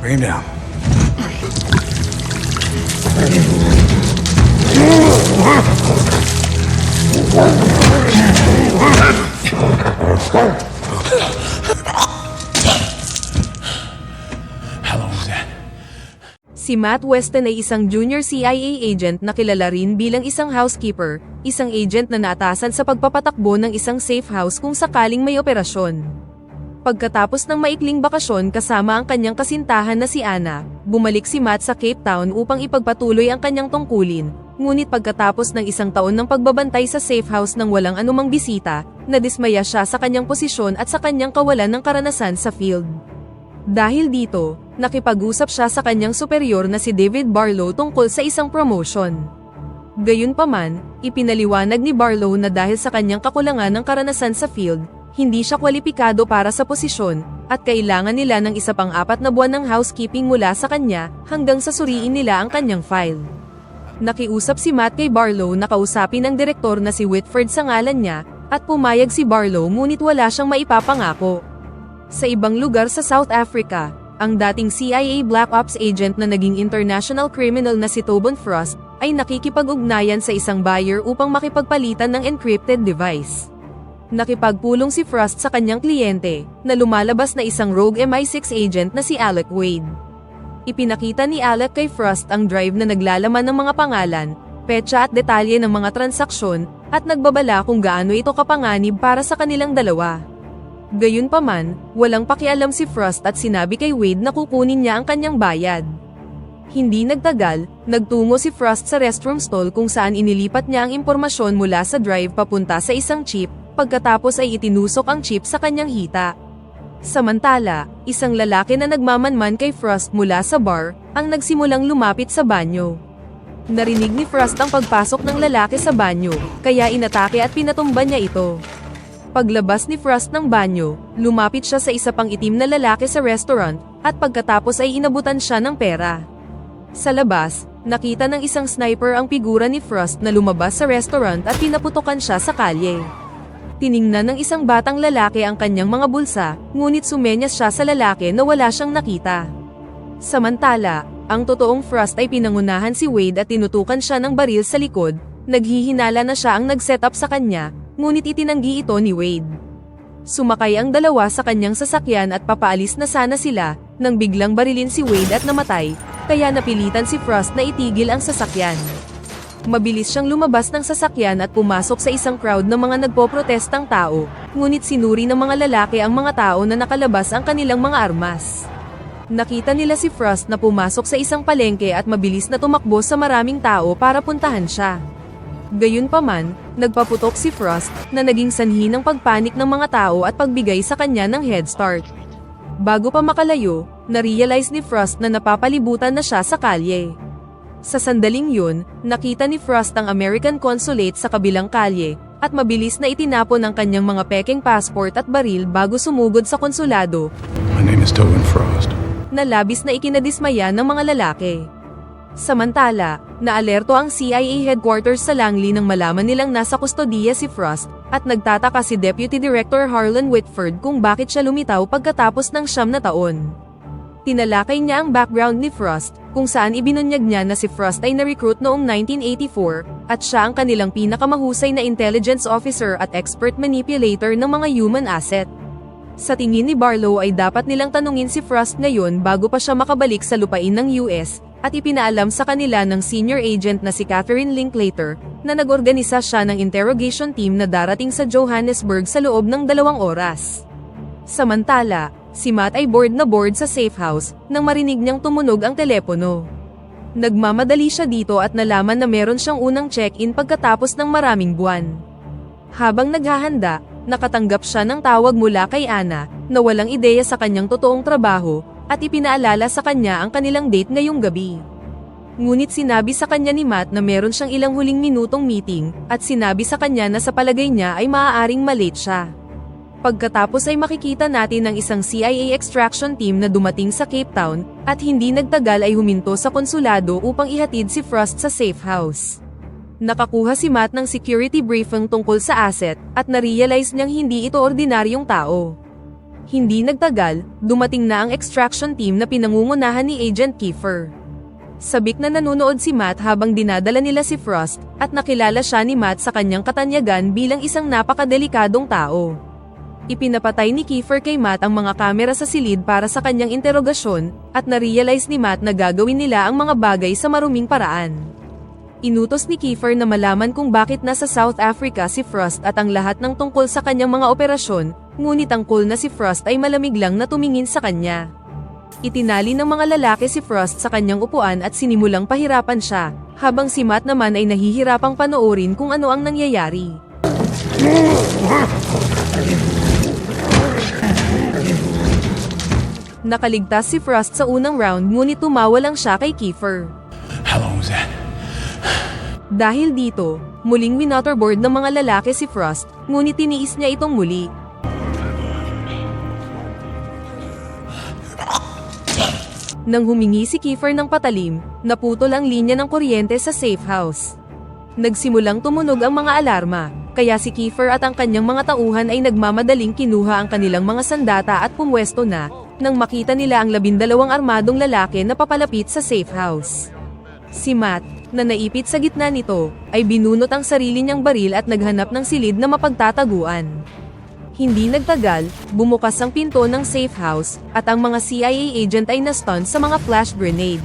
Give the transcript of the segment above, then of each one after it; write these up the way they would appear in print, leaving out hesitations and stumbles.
Bring him down. How long was that? Si Matt Weston ay isang junior CIA agent na kilala rin bilang isang housekeeper, isang agent na naatasan sa pagpapatakbo ng isang safe house kung sakaling may operasyon. Pagkatapos ng maikling bakasyon kasama ang kanyang kasintahan na si Anna, bumalik si Matt sa Cape Town upang ipagpatuloy ang kanyang tungkulin, ngunit pagkatapos ng isang taon ng pagbabantay sa safe house nang walang anumang bisita, nadismaya siya sa kanyang posisyon at sa kanyang kawalan ng karanasan sa field. Dahil dito, nakipag-usap siya sa kanyang superior na si David Barlow tungkol sa isang promotion. Gayunpaman, ipinaliwanag ni Barlow na dahil sa kanyang kakulangan ng karanasan sa field, hindi siya kwalipikado para sa posisyon, at kailangan nila ng isa pang 4 na buwan ng housekeeping mula sa kanya hanggang sa suriin nila ang kanyang file. Nakiusap si Matt kay Barlow na kausapin ang direktor na si Whitford sa ngalan niya, at pumayag si Barlow ngunit wala siyang maipapangako. Sa ibang lugar sa South Africa, ang dating CIA Black Ops agent na naging international criminal na si Tobin Frost ay nakikipag-ugnayan sa isang buyer upang makipagpalitan ng encrypted device. Nakipagpulong si Frost sa kanyang kliyente, na lumalabas na isang rogue MI6 agent na si Alec Wade. Ipinakita ni Alec kay Frost ang drive na naglalaman ng mga pangalan, petsa at detalye ng mga transaksyon, at nagbabala kung gaano ito kapanganib para sa kanilang dalawa. Gayunpaman, walang pakialam si Frost at sinabi kay Wade na kukunin niya ang kanyang bayad. Hindi nagtagal, nagtungo si Frost sa restroom stall kung saan inilipat niya ang impormasyon mula sa drive papunta sa isang chip, pagkatapos ay itinusok ang chip sa kanyang hita. Samantala, isang lalaki na nagmamanman kay Frost mula sa bar, ang nagsimulang lumapit sa banyo. Narinig ni Frost ang pagpasok ng lalaki sa banyo, kaya inatake at pinatumba niya ito. Paglabas ni Frost ng banyo, lumapit siya sa isa pang itim na lalaki sa restaurant, at pagkatapos ay inabutan siya ng pera. Sa labas, nakita ng isang sniper ang figura ni Frost na lumabas sa restaurant at pinaputokan siya sa kalye. Tiningnan ng isang batang lalaki ang kanyang mga bulsa, ngunit sumenyas siya sa lalaki na wala siyang nakita. Samantala, ang totoong Frost ay pinangunahan si Wade at tinutukan siya ng baril sa likod, naghihinala na siya ang nag-set up sa kanya, ngunit itinanggi ito ni Wade. Sumakay ang dalawa sa kanyang sasakyan at papaalis na sana sila, nang biglang barilin si Wade at namatay, kaya napilitan si Frost na itigil ang sasakyan. Mabilis siyang lumabas ng sasakyan at pumasok sa isang crowd ng mga nagpoprotestang tao, ngunit sinuri ng mga lalaki ang mga tao na nakalabas ang kanilang mga armas. Nakita nila si Frost na pumasok sa isang palengke at mabilis na tumakbo sa maraming tao para puntahan siya. Gayunpaman, nagpaputok si Frost, na naging sanhi ng pagpanik ng mga tao at pagbigay sa kanya ng head start. Bago pa makalayo, na-realize ni Frost na napapalibutan na siya sa kalye. Sa sandaling yun, nakita ni Frost ang American Consulate sa kabilang kalye, at mabilis na itinapon ang kanyang mga pekeng passport at baril bago sumugod sa konsulado. My name is Tobin Frost. Na labis na ikinadismaya ng mga lalaki. Samantala, naalerto ang CIA headquarters sa Langley nang malaman nilang nasa kustodiya si Frost, at nagtataka si Deputy Director Harlan Whitford kung bakit siya lumitaw pagkatapos ng 9 na taon. Tinalakay niya ang background ni Frost, kung saan ibinunyag niya na si Frost ay na-recruit noong 1984, at siya ang kanilang pinakamahusay na intelligence officer at expert manipulator ng mga human asset. Sa tingin ni Barlow ay dapat nilang tanungin si Frost ngayon bago pa siya makabalik sa lupain ng US, at ipinaalam sa kanila ng senior agent na si Catherine Linklater, na nag-organisa siya ng interrogation team na darating sa Johannesburg sa loob ng 2 oras. Samantala, si Matt ay board na board sa safe house, nang marinig niyang tumunog ang telepono. Nagmamadali siya dito at nalaman na meron siyang unang check-in pagkatapos ng maraming buwan. Habang naghahanda, nakatanggap siya ng tawag mula kay Anna, na walang ideya sa kanyang totoong trabaho, at ipinaalala sa kanya ang kanilang date ngayong gabi. Ngunit sinabi sa kanya ni Matt na meron siyang ilang huling minutong meeting, at sinabi sa kanya na sa palagay niya ay maaaring malate siya. Pagkatapos ay makikita natin ang isang CIA extraction team na dumating sa Cape Town, at hindi nagtagal ay huminto sa konsulado upang ihatid si Frost sa safe house. Nakakuha si Matt ng security briefing tungkol sa asset, at na-realize niyang hindi ito ordinaryong tao. Hindi nagtagal, dumating na ang extraction team na pinangungunahan ni Agent Kiefer. Sabik na nanonood si Matt habang dinadala nila si Frost, at nakilala siya ni Matt sa kanyang katanyagan bilang isang napakadelikadong tao. Ipinapatay ni Kiefer kay Matt ang mga kamera sa silid para sa kanyang interogasyon, at na-realize ni Matt na gagawin nila ang mga bagay sa maruming paraan. Inutos ni Kiefer na malaman kung bakit nasa South Africa si Frost at ang lahat ng tungkol sa kanyang mga operasyon, ngunit ang cool na si Frost ay malamig lang na tumingin sa kanya. Itinali ng mga lalaki si Frost sa kanyang upuan at sinimulang pahirapan siya, habang si Matt naman ay nahihirapang panoorin kung ano ang nangyayari. Nakaligtas si Frost sa unang round ngunit tumawa lang siya kay Kiefer. How long was that? Dahil dito, muling winoterboard ng mga lalaki si Frost, ngunit tiniis niya itong muli. Nang humingi si Kiefer ng patalim, naputol ang linya ng kuryente sa safe house. Nagsimulang tumunog ang mga alarma, kaya si Kiefer at ang kanyang mga tauhan ay nagmamadaling kinuha ang kanilang mga sandata at pumwesto na, nang makita nila ang 12 armadong lalaki na papalapit sa safe house. Si Matt, na naipit sa gitna nito, ay binunot ang sarili niyang baril at naghanap ng silid na mapagtataguan. Hindi nagtagal, bumukas ang pinto ng safe house, at ang mga CIA agent ay na-stun sa mga flash grenade.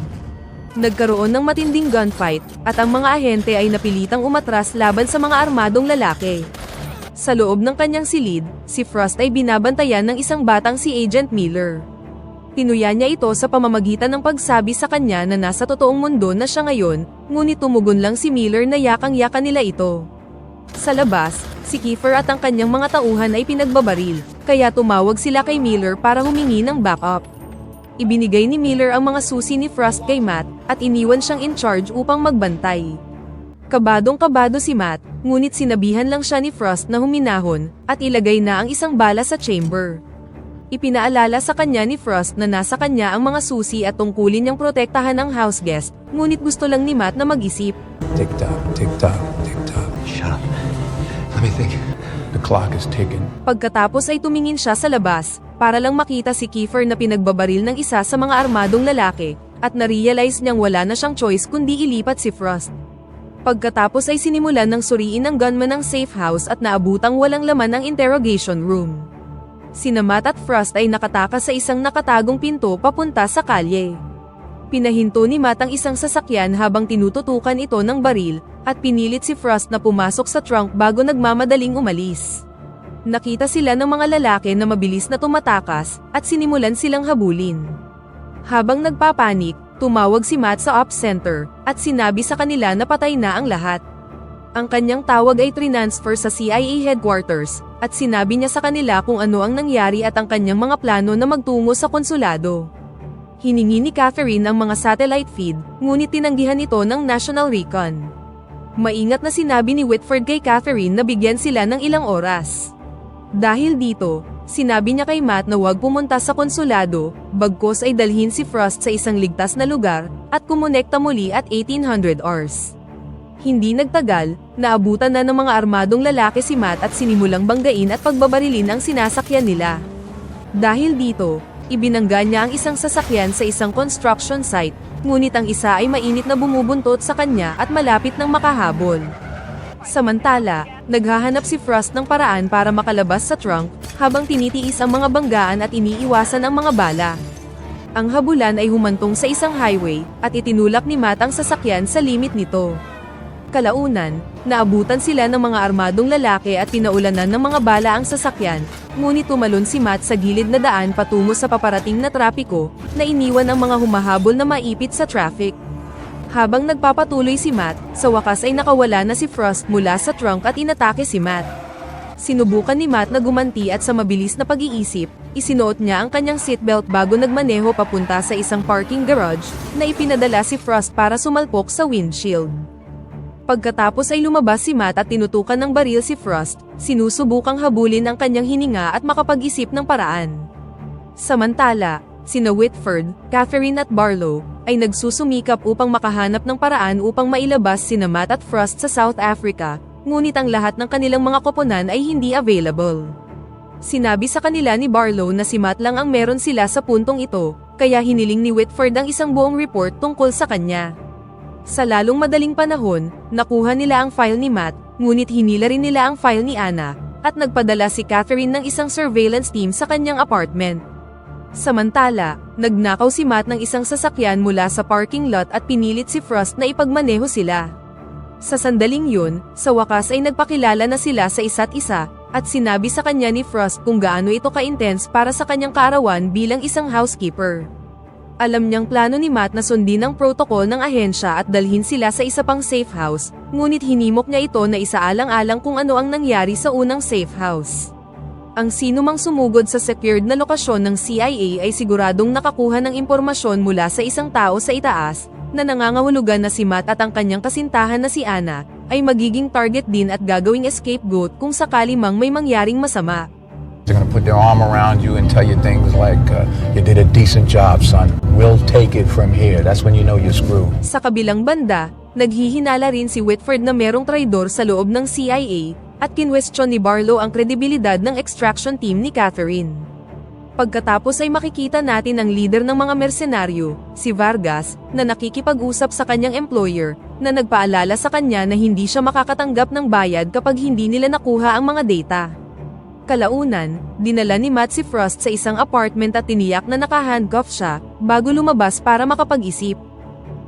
Nagkaroon ng matinding gunfight, at ang mga ahente ay napilitang umatras laban sa mga armadong lalaki. Sa loob ng kanyang silid, si Frost ay binabantayan ng isang batang si Agent Miller. Tinuya niya ito sa pamamagitan ng pagsabi sa kanya na nasa totoong mundo na siya ngayon, ngunit tumugon lang si Miller na yakang-yaka nila ito. Sa labas, si Kiefer at ang kanyang mga tauhan ay pinagbabaril, kaya tumawag sila kay Miller para humingi ng backup. Ibinigay ni Miller ang mga susi ni Frost kay Matt, at iniwan siyang in charge upang magbantay. Kabadong-kabado si Matt, ngunit sinabihan lang siya ni Frost na huminahon, at ilagay na ang isang bala sa chamber. Ipinaalala sa kanya ni Frost na nasa kanya ang mga susi at tungkulin niyang protektahan ang house guest, ngunit gusto lang ni Matt na mag-isip. Tick-tock, tick-tock, tick-tock. Shut up. Let me think. The clock is ticking. Pagkatapos ay tumingin siya sa labas, para lang makita si Kiefer na pinagbabaril ng isa sa mga armadong lalaki, at na-realize niyang wala na siyang choice kundi ilipat si Frost. Pagkatapos ay sinimulan ng suriin ng gunman ng safe house at naabutang walang laman ang interrogation room. Sina Matt at Frost ay nakatakas sa isang nakatagong pinto papunta sa kalye. Pinahinto ni Matt ang isang sasakyan habang tinututukan ito ng baril, at pinilit si Frost na pumasok sa trunk bago nagmamadaling umalis. Nakita sila ng mga lalaki na mabilis na tumatakas, at sinimulan silang habulin. Habang nagpapanik, tumawag si Matt sa ops center, at sinabi sa kanila na patay na ang lahat. Ang kanyang tawag ay transfer sa CIA headquarters, at sinabi niya sa kanila kung ano ang nangyari at ang kanyang mga plano na magtungo sa konsulado. Hiningi ni Catherine ang mga satellite feed, ngunit tinanggihan ito ng National Recon. Maingat na sinabi ni Whitford kay Catherine na bigyan sila ng ilang oras. Dahil dito, sinabi niya kay Matt na huwag pumunta sa konsulado, bagkus ay dalhin si Frost sa isang ligtas na lugar, at kumonekta muli at 1800 hours. Hindi nagtagal, naabutan na ng mga armadong lalaki si Matt at sinimulang banggain at pagbabarilin ang sinasakyan nila. Dahil dito, ibinangga niya ang isang sasakyan sa isang construction site, ngunit ang isa ay mainit na bumubuntot sa kanya at malapit ng makahabol. Samantala, naghahanap si Frost ng paraan para makalabas sa trunk, habang tinitiis ang mga banggaan at iniiwasan ang mga bala. Ang habulan ay humantong sa isang highway, at itinulak ni Matt ang sasakyan sa limit nito. Kalaunan, naabutan sila ng mga armadong lalaki at pinaulanan ng mga bala ang sasakyan, ngunit tumalon si Matt sa gilid na daan patungo sa paparating na trapiko, na iniwan ang mga humahabol na maipit sa traffic. Habang nagpapatuloy si Matt, sa wakas ay nakawala na si Frost mula sa trunk at inatake si Matt. Sinubukan ni Matt na gumanti at sa mabilis na pag-iisip, isinuot niya ang kanyang seatbelt bago nagmaneho papunta sa isang parking garage, na ipinadala si Frost para sumalpok sa windshield. Pagkatapos ay lumabas si Matt at tinutukan ng baril si Frost, sinusubukang habulin ang kanyang hininga at makapag-isip ng paraan. Samantala, sina Whitford, Catherine at Barlow, ay nagsusumikap upang makahanap ng paraan upang mailabas sina Matt at Frost sa South Africa, ngunit ang lahat ng kanilang mga koponan ay hindi available. Sinabi sa kanila ni Barlow na si Matt lang ang meron sila sa puntong ito, kaya hiniling ni Whitford ang isang buong report tungkol sa kanya. Sa lalong madaling panahon, nakuha nila ang file ni Matt, ngunit hinila rin nila ang file ni Anna, at nagpadala si Catherine ng isang surveillance team sa kanyang apartment. Samantala, nagnakaw si Matt ng isang sasakyan mula sa parking lot at pinilit si Frost na ipagmaneho sila. Sa sandaling yun, sa wakas ay nagpakilala na sila sa isa't isa, at sinabi sa kanya ni Frost kung gaano ito ka-intense para sa kanyang kaarawan bilang isang housekeeper. Alam niyang plano ni Matt na sundin ang protocol ng ahensya at dalhin sila sa isa pang safe house, ngunit hinimok niya ito na isaalang-alang kung ano ang nangyari sa unang safe house. Ang sinumang sumugod sa secured na lokasyon ng CIA ay siguradong nakakuha ng impormasyon mula sa isang tao sa itaas, na nangangahulugan na si Matt at ang kanyang kasintahan na si Anna, ay magiging target din at gagawing scapegoat kung sakali mang may mangyaring masama. They're gonna put their arm around you and tell you things like, you did a decent job, son. We'll take it from here. That's when you know you're screwed. Sa kabilang banda, naghihinala rin si Whitford na merong traidor sa loob ng CIA, at kinwestiyon ni Barlow ang kredibilidad ng extraction team ni Catherine. Pagkatapos ay makikita natin ang leader ng mga mersenaryo, si Vargas, na nakikipag-usap sa kanyang employer, na nagpaalala sa kanya na hindi siya makakatanggap ng bayad kapag hindi nila nakuha ang mga data. Kalaunan, dinala ni Matt si Frost sa isang apartment at tiniyak na naka-handcuff siya, bago lumabas para makapag-isip.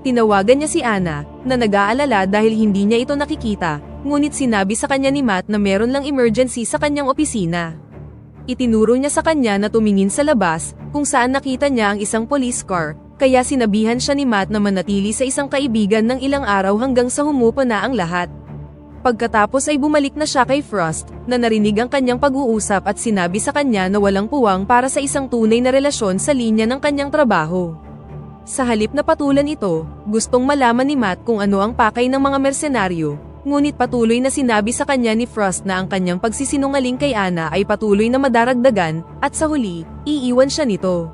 Tinawagan niya si Anna, na nag-aalala dahil hindi niya ito nakikita, ngunit sinabi sa kanya ni Matt na meron lang emergency sa kanyang opisina. Itinuro niya sa kanya na tumingin sa labas, kung saan nakita niya ang isang police car, kaya sinabihan siya ni Matt na manatili sa isang kaibigan ng ilang araw hanggang sa humupa na ang lahat. Pagkatapos ay bumalik na siya kay Frost, na narinig ang kanyang pag-uusap at sinabi sa kanya na walang puwang para sa isang tunay na relasyon sa linya ng kanyang trabaho. Sa halip na patulan ito, gustong malaman ni Matt kung ano ang pakay ng mga mersenaryo, ngunit patuloy na sinabi sa kanya ni Frost na ang kanyang pagsisinungaling kay Anna ay patuloy na madaragdagan, at sa huli, iiwan siya nito.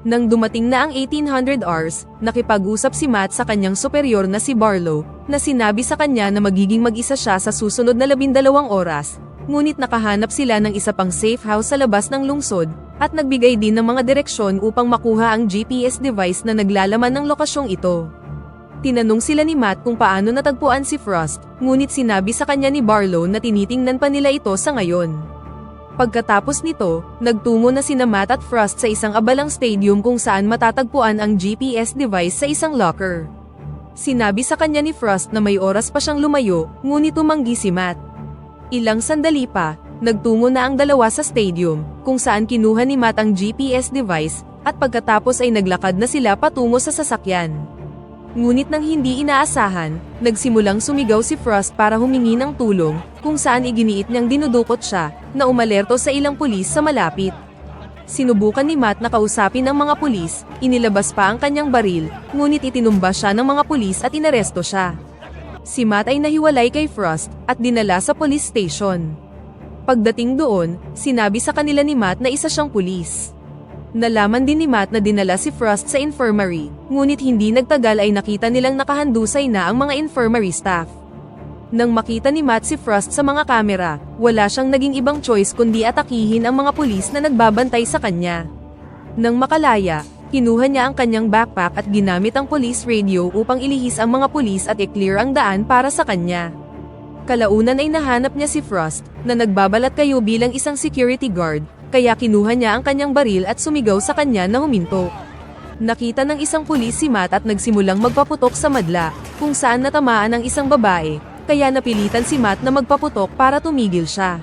Nang dumating na ang 1800 hours, nakipag-usap si Matt sa kanyang superior na si Barlow, na sinabi sa kanya na magiging mag-isa siya sa susunod na 12 oras, ngunit nakahanap sila ng isa pang safe house sa labas ng lungsod, at nagbigay din ng mga direksyon upang makuha ang GPS device na naglalaman ng lokasyong ito. Tinanong sila ni Matt kung paano natagpuan si Frost, ngunit sinabi sa kanya ni Barlow na tinitingnan pa nila ito sa ngayon. Pagkatapos nito, nagtungo na sina Matt at Frost sa isang abalang stadium kung saan matatagpuan ang GPS device sa isang locker. Sinabi sa kanya ni Frost na may oras pa siyang lumayo, ngunit tumanggi si Matt. Ilang sandali pa, nagtungo na ang dalawa sa stadium, kung saan kinuha ni Matt ang GPS device, at pagkatapos ay naglakad na sila patungo sa sasakyan. Ngunit nang hindi inaasahan, nagsimulang sumigaw si Frost para humingi ng tulong, kung saan iginiit niyang dinudukot siya, na umalerto sa ilang pulis sa malapit. Sinubukan ni Matt na kausapin ang mga pulis, inilabas pa ang kanyang baril, ngunit itinumba siya ng mga pulis at inaresto siya. Si Matt ay nahiwalay kay Frost, at dinala sa police station. Pagdating doon, sinabi sa kanila ni Matt na isa siyang pulis. Nalaman din ni Matt na dinala si Frost sa infirmary, ngunit hindi nagtagal ay nakita nilang nakahandusay na ang mga infirmary staff. Nang makita ni Matt si Frost sa mga kamera, wala siyang naging ibang choice kundi atakihin ang mga pulis na nagbabantay sa kanya. Nang makalaya, kinuha niya ang kanyang backpack at ginamit ang police radio upang ilihis ang mga pulis at i-clear ang daan para sa kanya. Kalaunan ay nahanap niya si Frost, na nagbabalat kayo bilang isang security guard, kaya kinuha niya ang kanyang baril at sumigaw sa kanya na huminto. Nakita ng isang pulis si Matt at nagsimulang magpaputok sa madla, kung saan natamaan ang isang babae, kaya napilitan si Matt na magpaputok para tumigil siya.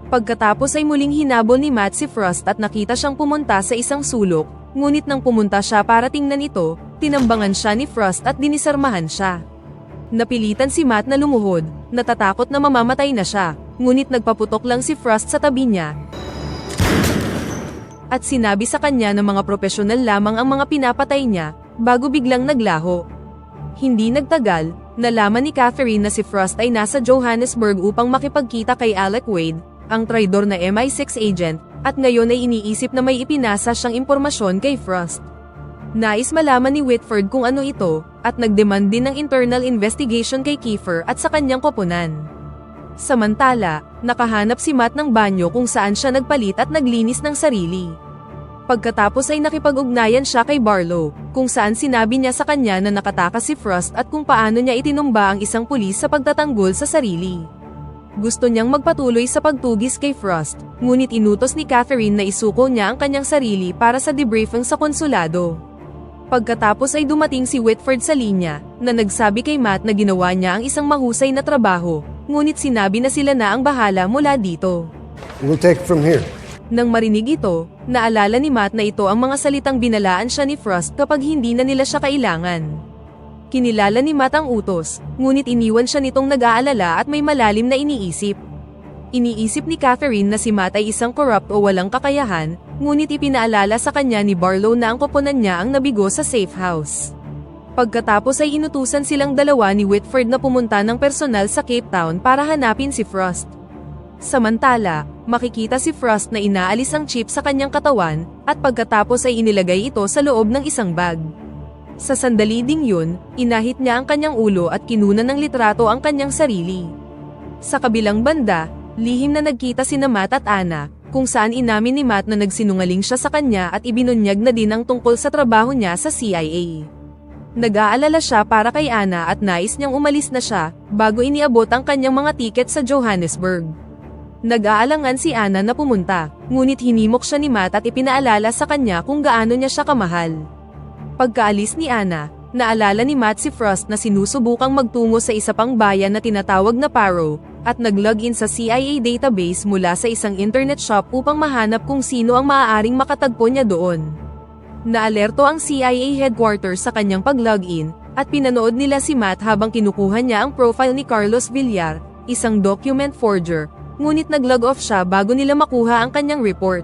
Pagkatapos ay muling hinabol ni Matt si Frost at nakita siyang pumunta sa isang sulok, ngunit nang pumunta siya para tingnan ito, tinambangan siya ni Frost at dinisarmahan siya. Napilitan si Matt na lumuhod, natatakot na mamamatay na siya, ngunit nagpaputok lang si Frost sa tabi niya, at sinabi sa kanya na mga profesional lamang ang mga pinapatay niya, bago biglang naglaho. Hindi nagtagal, nalaman ni Catherine na si Frost ay nasa Johannesburg upang makipagkita kay Alec Wade, ang traidor na MI6 agent, at ngayon ay iniisip na may ipinasa siyang impormasyon kay Frost. Nais malaman ni Whitford kung ano ito, at nagdemand din ng internal investigation kay Kiefer at sa kanyang koponan. Samantala, nakahanap si Matt ng banyo kung saan siya nagpalit at naglinis ng sarili. Pagkatapos ay nakipag-ugnayan siya kay Barlow, kung saan sinabi niya sa kanya na nakatakas si Frost at kung paano niya itinumba ang isang pulis sa pagtatanggol sa sarili. Gusto niyang magpatuloy sa pagtugis kay Frost, ngunit inutos ni Catherine na isuko niya ang kanyang sarili para sa debriefing sa konsulado. Pagkatapos ay dumating si Whitford sa linya, na nagsabi kay Matt na ginawa niya ang isang mahusay na trabaho, ngunit sinabi na sila na ang bahala mula dito. We'll take it from here. Nang marinig ito, naalala ni Matt na ito ang mga salitang binalaan siya ni Frost kapag hindi na nila siya kailangan. Kinilala ni Matt ang utos, ngunit iniwan siya nitong nag-aalala at may malalim na iniisip. Iniisip ni Catherine na si Matt ay isang corrupt o walang kakayahan, ngunit ipinaalala sa kanya ni Barlow na ang koponan niya ang nabigo sa safe house. Pagkatapos ay inutusan silang dalawa ni Whitford na pumunta ng personal sa Cape Town para hanapin si Frost. Samantala, makikita si Frost na inaalis ang chip sa kanyang katawan, at pagkatapos ay inilagay ito sa loob ng isang bag. Sa sandali ding yun, inahit niya ang kanyang ulo at kinunan ng litrato ang kanyang sarili. Sa kabilang banda, lihim na nagkita sina Matt at Anna, kung saan inamin ni Matt na nagsinungaling siya sa kanya at ibinunyag na din ang tungkol sa trabaho niya sa CIA. Nag-aalala siya para kay Anna at nais niyang umalis na siya, bago iniabot ang kanyang mga tiket sa Johannesburg. Nag-aalangan si Anna na pumunta, ngunit hinimok siya ni Matt at ipinaalala sa kanya kung gaano niya siya kamahal. Pagkaalis ni Anna, naalala ni Matt si Frost na sinusubukang magtungo sa isa pang bayan na tinatawag na Paro, at nag-login sa CIA database mula sa isang internet shop upang mahanap kung sino ang maaaring makatagpo niya doon. Naalerto ang CIA headquarters sa kanyang pag-login, at pinanood nila si Matt habang kinukuha niya ang profile ni Carlos Villar, isang document forger, ngunit nag-log off siya bago nila makuha ang kanyang report.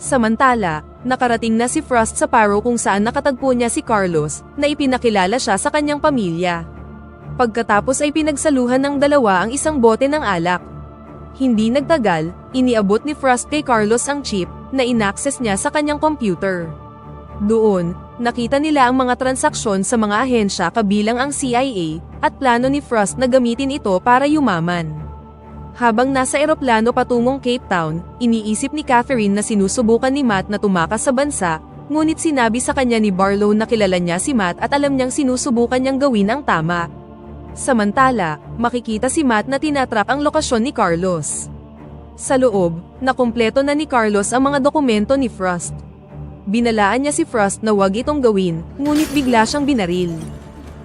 Samantala, nakarating na si Frost sa Paro kung saan nakatagpo niya si Carlos, na ipinakilala siya sa kanyang pamilya. Pagkatapos ay pinagsaluhan ng dalawa ang isang bote ng alak. Hindi nagtagal, iniabot ni Frost kay Carlos ang chip, na inaccess niya sa kanyang computer. Doon, nakita nila ang mga transaksyon sa mga ahensya kabilang ang CIA, at plano ni Frost na gamitin ito para yumaman. Habang nasa eroplano patungong Cape Town, iniisip ni Catherine na sinusubukan ni Matt na tumakas sa bansa, ngunit sinabi sa kanya ni Barlow na kilala niya si Matt at alam niyang sinusubukan niyang gawin ang tama. Samantala, makikita si Matt na tinatrack ang lokasyon ni Carlos. Sa loob, nakumpleto na ni Carlos ang mga dokumento ni Frost. Binalaan niya si Frost na wag itong gawin, ngunit bigla siyang binaril.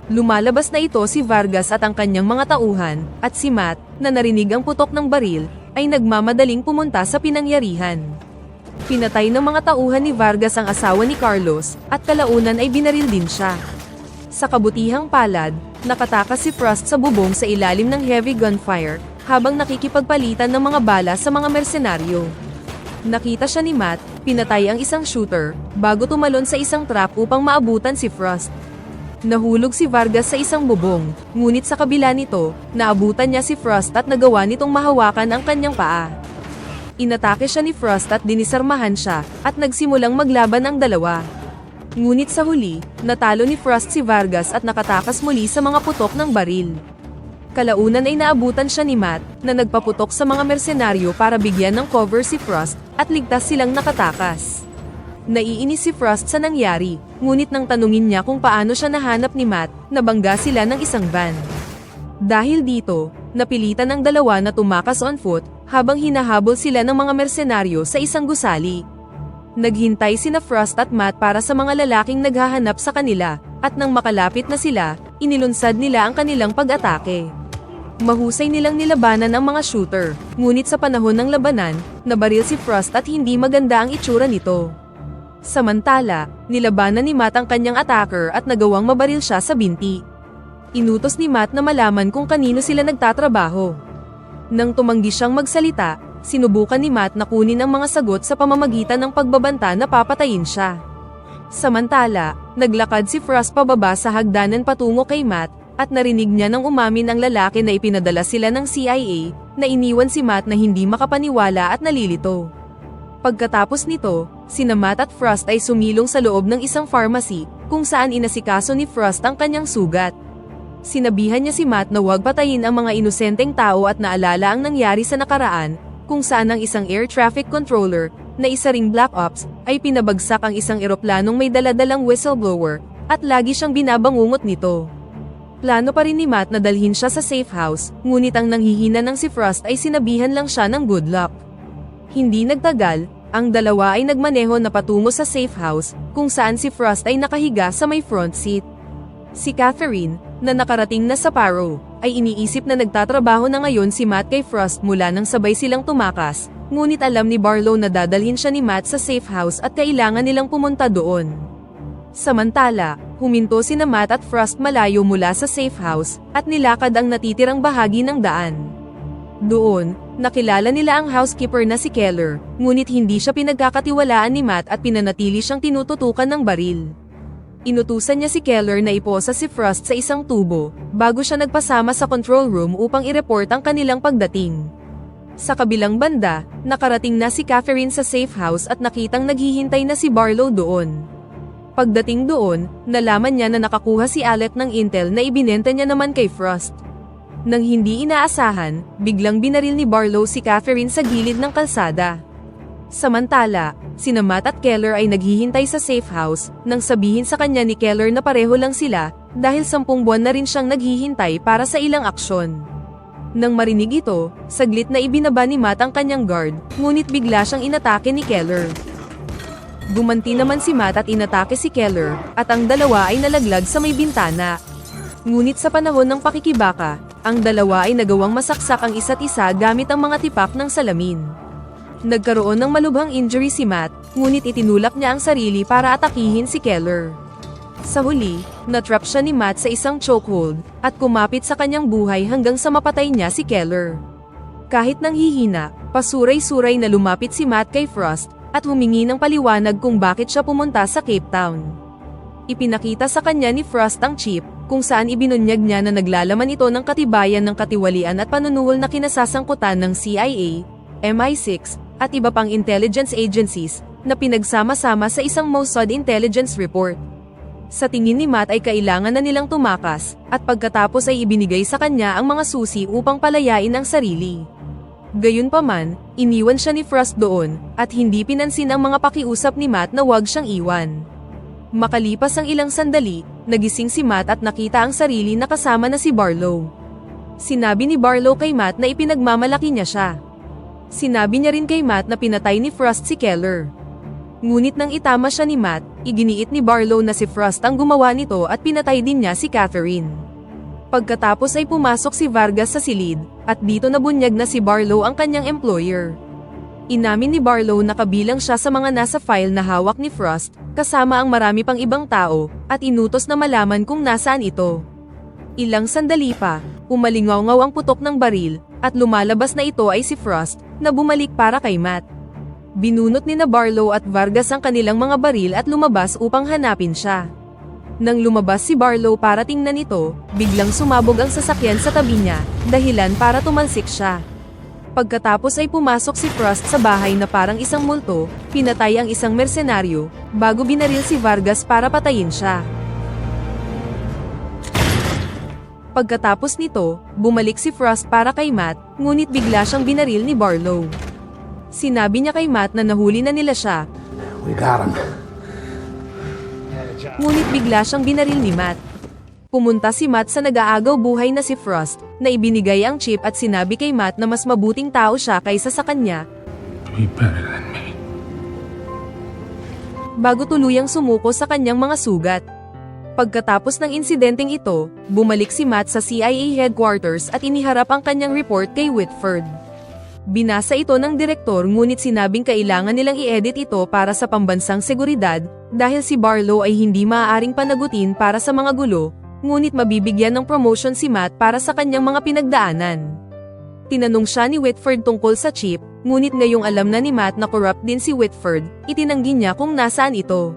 Lumalabas na ito si Vargas at ang kanyang mga tauhan, at si Matt, na narinig ang putok ng baril, ay nagmamadaling pumunta sa pinangyarihan. Pinatay ng mga tauhan ni Vargas ang asawa ni Carlos, at kalaunan ay binaril din siya. Sa kabutihang palad, nakatakas si Frost sa bubong sa ilalim ng heavy gunfire, habang nakikipagpalitan ng mga bala sa mga mersenaryo. Nakita siya ni Matt, pinatay ang isang shooter, bago tumalon sa isang trap upang maabutan si Frost. Nahulog si Vargas sa isang bubong, ngunit sa kabila nito, naabutan niya si Frost at nagawa nitong mahawakan ang kanyang paa. Inatake siya ni Frost at dinisarmahan siya, at nagsimulang maglaban ang dalawa. Ngunit sa huli, natalo ni Frost si Vargas at nakatakas muli sa mga putok ng baril. Kalaunan ay naabutan siya ni Matt, na nagpaputok sa mga mersenaryo para bigyan ng cover si Frost, at ligtas silang nakatakas. Naiinis si Frost sa nangyari, ngunit nang tanungin niya kung paano siya nahanap ni Matt, nabangga sila ng isang van. Dahil dito, napilitan ng dalawa na tumakas on foot, habang hinahabol sila ng mga mersenaryo sa isang gusali. Naghintay sina Frost at Matt para sa mga lalaking naghahanap sa kanila, at nang makalapit na sila, inilunsad nila ang kanilang pag-atake. Mahusay nilang nilabanan ang mga shooter, ngunit sa panahon ng labanan, nabaril si Frost at hindi maganda ang itsura nito. Samantala, nilabanan ni Matt ang kanyang attacker at nagawang mabaril siya sa binti. Inutos ni Matt na malaman kung kanino sila nagtatrabaho. Nang tumanggi siyang magsalita, sinubukan ni Matt na kunin ang mga sagot sa pamamagitan ng pagbabanta na papatayin siya. Samantala, naglakad si Frost pababa sa hagdanan patungo kay Matt, at narinig niya nang umamin ang lalaki na ipinadala sila ng CIA, na iniwan si Matt na hindi makapaniwala at nalilito. Pagkatapos nito, sina Matt at Frost ay sumilong sa loob ng isang pharmacy, kung saan inasikaso ni Frost ang kanyang sugat. Sinabihan niya si Matt na huwag patayin ang mga inosenteng tao at naalala ang nangyari sa nakaraan, kung saan ang isang air traffic controller, na isa ring Black Ops, ay pinabagsak ang isang eroplanong may daladalang whistleblower, at lagi siyang binabangungot nito. Plano pa rin ni Matt na dalhin siya sa safe house, ngunit ang nanghihina ng si Frost ay sinabihan lang siya ng good luck. Hindi nagtagal, ang dalawa ay nagmaneho na patungo sa safe house, kung saan si Frost ay nakahiga sa may front seat. Si Catherine, na nakarating na sa Paro, ay iniisip na nagtatrabaho na ngayon si Matt kay Frost mula nang sabay silang tumakas, ngunit alam ni Barlow na dadalhin siya ni Matt sa safe house at kailangan nilang pumunta doon. Samantala, huminto sina Matt at Frost malayo mula sa safe house, at nilakad ang natitirang bahagi ng daan. Doon, nakilala nila ang housekeeper na si Keller, ngunit hindi siya pinagkakatiwalaan ni Matt at pinanatili siyang tinututukan ng baril. Inutusan niya si Keller na iposa si Frost sa isang tubo, bago siya nagpasama sa control room upang i-report ang kanilang pagdating. Sa kabilang banda, nakarating na si Catherine sa safe house at nakitang naghihintay na si Barlow doon. Pagdating doon, nalaman niya na nakakuha si Alec ng intel na ibinenta niya naman kay Frost. Nang hindi inaasahan, biglang binaril ni Barlow si Catherine sa gilid ng kalsada. Samantala, sina Matt at Keller ay naghihintay sa safe house, nang sabihin sa kanya ni Keller na pareho lang sila, dahil 10 buwan na rin siyang naghihintay para sa ilang aksyon. Nang marinig ito, saglit na ibinaba ni Matt ang kanyang guard, ngunit bigla siyang inatake ni Keller. Gumanti naman si Matt at inatake si Keller, at ang dalawa ay nalaglag sa may bintana. Ngunit sa panahon ng pakikibaka, ang dalawa ay nagawang masaksak ang isa't isa gamit ang mga tipak ng salamin. Nagkaroon ng malubhang injury si Matt, ngunit itinulak niya ang sarili para atakihin si Keller. Sa huli, natrap siya ni Matt sa isang chokehold, at kumapit sa kanyang buhay hanggang sa mapatay niya si Keller. Kahit nanghihina, pasuray-suray na lumapit si Matt kay Frost, at humingi ng paliwanag kung bakit siya pumunta sa Cape Town. Ipinakita sa kanya ni Frost ang chip, kung saan ibinunyag niya na naglalaman ito ng katibayan ng katiwalian at panunuhol na kinasasangkutan ng CIA, MI6, at iba pang intelligence agencies, na pinagsama-sama sa isang Mossad intelligence report. Sa tingin ni Matt ay kailangan na nilang tumakas, at pagkatapos ay ibinigay sa kanya ang mga susi upang palayain ang sarili. Gayunpaman, iniwan siya ni Frost doon, at hindi pinansin ang mga pakiusap ni Matt na huwag siyang iwan. Makalipas ang ilang sandali, nagising si Matt at nakita ang sarili na kasama na si Barlow. Sinabi ni Barlow kay Matt na ipinagmamalaki niya siya. Sinabi niya rin kay Matt na pinatay ni Frost si Keller. Ngunit nang itama siya ni Matt, iginiit ni Barlow na si Frost ang gumawa nito at pinatay din niya si Catherine. Pagkatapos ay pumasok si Vargas sa silid, at dito nabunyag na si Barlow ang kanyang employer. Inamin ni Barlow na kabilang siya sa mga nasa file na hawak ni Frost, kasama ang marami pang ibang tao, at inutos na malaman kung nasaan ito. Ilang sandali pa, umalingaw-ngaw ang putok ng baril, at lumalabas na ito ay si Frost, na bumalik para kay Matt. Binunot ni na Barlow at Vargas ang kanilang mga baril at lumabas upang hanapin siya. Nang lumabas si Barlow para tingnan ito, biglang sumabog ang sasakyan sa tabi niya, dahilan para tumalsik siya. Pagkatapos ay pumasok si Frost sa bahay na parang isang multo, pinatay ang isang mersenaryo, bago binaril si Vargas para patayin siya. Pagkatapos nito, bumalik si Frost para kay Matt, ngunit bigla siyang binaril ni Barlow. Sinabi niya kay Matt na nahuli na nila siya. We got him. Ngunit bigla siyang binaril ni Matt. Pumunta si Matt sa nag-aagaw buhay na si Frost, na ibinigay ang chip at sinabi kay Matt na mas mabuting tao siya kaysa sa kanya. Be better than me. Bago tuluyang sumuko sa kanyang mga sugat. Pagkatapos ng insidenteng ito, bumalik si Matt sa CIA headquarters at iniharap ang kanyang report kay Whitford. Binasa ito ng direktor ngunit sinabing kailangan nilang i-edit ito para sa pambansang seguridad, dahil si Barlow ay hindi maaaring panagutin para sa mga gulo, ngunit mabibigyan ng promotion si Matt para sa kanyang mga pinagdaanan. Tinanong siya ni Whitford tungkol sa chip, ngunit ngayong alam na ni Matt na corrupt din si Whitford, itinanggi niya kung nasaan ito.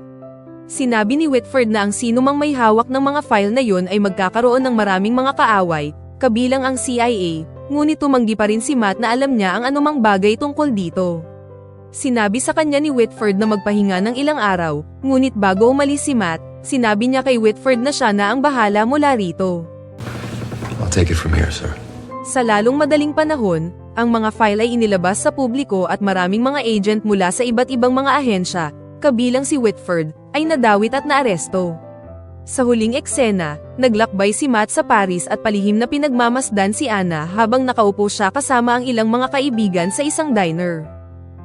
Sinabi ni Whitford na ang sinumang may hawak ng mga file na yon ay magkakaroon ng maraming mga kaaway, kabilang ang CIA, ngunit tumanggi pa rin si Matt na alam niya ang anumang bagay tungkol dito. Sinabi sa kanya ni Whitford na magpahinga ng ilang araw, ngunit bago umalis si Matt, sinabi niya kay Whitford na siya na ang bahala mula rito. I'll take it from here, sir. Sa lalong madaling panahon, ang mga file ay inilabas sa publiko at maraming mga agent mula sa iba't ibang mga ahensya, kabilang si Whitford, ay nadawit at naaresto. Sa huling eksena, naglakbay si Matt sa Paris at palihim na pinagmamasdan si Anna habang nakaupo siya kasama ang ilang mga kaibigan sa isang diner.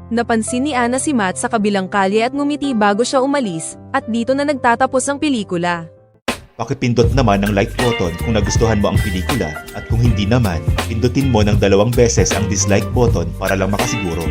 Napansin ni Anna si Matt sa kabilang kalye at ngumiti bago siya umalis, at dito na nagtatapos ang pelikula. Pakipindot naman ng like button kung nagustuhan mo ang pelikula at kung hindi naman, pindutin mo ng 2 beses ang dislike button para lang makasiguro.